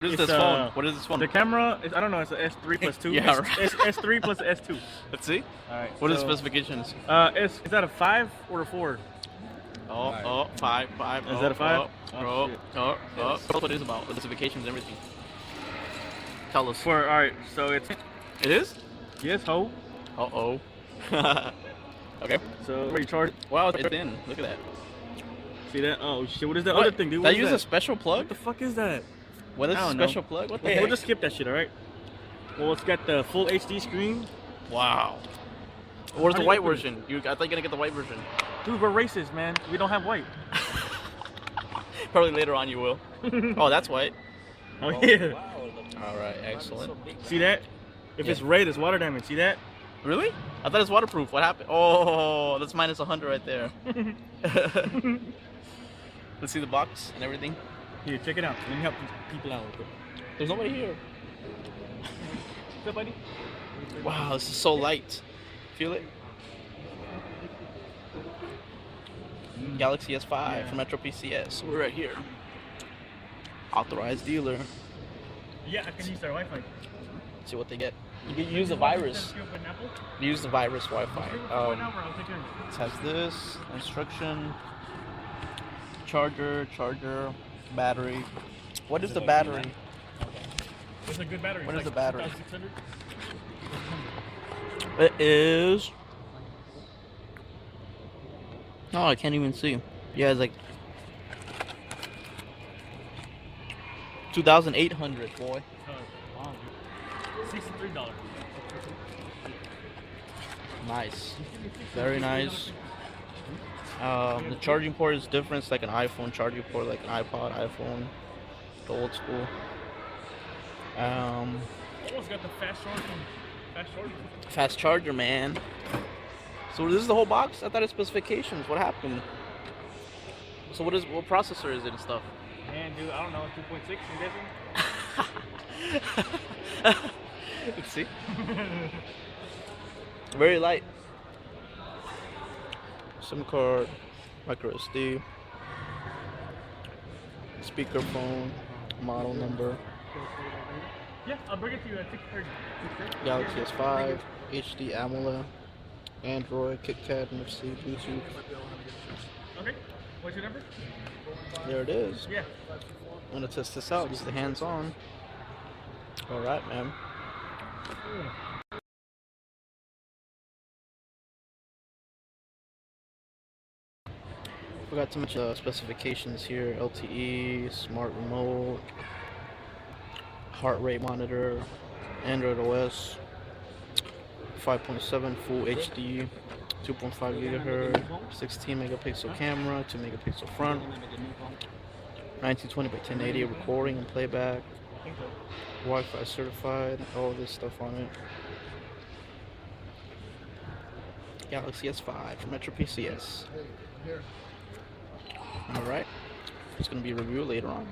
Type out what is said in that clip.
What is It's, this phone? What is this phone? The camera is, I don't know, it's an S3 plus 2. Yeah, It's right. S3 plus S2. Let's see. Alright. What are the specifications? Is that a 5 or a 4? Oh, five. Is that a 5? Oh. What it is about, the specifications and everything. Tell us. Alright, so it's... It is? Yes, ho. Uh-oh. Okay. So, where you charge? Wow, it's in. Look at that. See that? Oh shit, what is that What? other thing, dude? That What is uses that? a special plug? What the fuck is that? What is I a don't know. special plug? What the We'll heck? just skip that shit, alright? Well, it's got the full HD screen. Wow. Where's How the do white you open version? I thought you're gonna get the white version. Dude, we're racist, man. We don't have white. Probably later on you will. Oh, that's white. Oh, yeah. Alright, excellent. See that? If it's red, it's water damage. See that? Really? I thought it's waterproof. What happened? Oh, that's minus 100 right there. Let's see the box and everything. Here, check it out. Let me help people out real quick. There's nobody here. What's up, buddy? Wow, this is so light. Feel it? Galaxy S5 from Metro PCS. We're right here. Authorized dealer. Yeah, I can use their Wi-Fi. See what they get. You can use the virus. Use the virus Wi-Fi. It has this instruction, charger, battery. What is the battery? It's a good battery. What is the battery? 2600. It is. Oh, I can't even see. Yeah, it's like 2,800, boy. $63. Nice, very nice. The charging port is different. It's like an iPhone charging port, like an iPod, iPhone, the old school. Oh, it's got the fast charging. Fast charger, man. So this is the whole box? I thought it's specifications. What happened? So what processor is it and stuff? Man, dude, I don't know. 2.6, I'm guessing. Let's see. Very light. SIM card, micro SD, speakerphone, model number. Yeah, I'll bring it to you at 6:30. Galaxy S5, HD AMOLED, Android, KitKat, NFC, Bluetooth. Okay. What's your number? There it is. Yeah. I'm gonna test this out. This is the hands-on. All right, man. Forgot to mention the specifications here: LTE, smart remote, heart rate monitor, Android OS, 5.7 full HD, 2.5 gigahertz, 16 megapixel camera, 2 megapixel front, 1920 by 1080 recording and playback, Wi-Fi certified, all this stuff on it. Galaxy S5 from Metro PCS. Alright, it's going to be a review later on.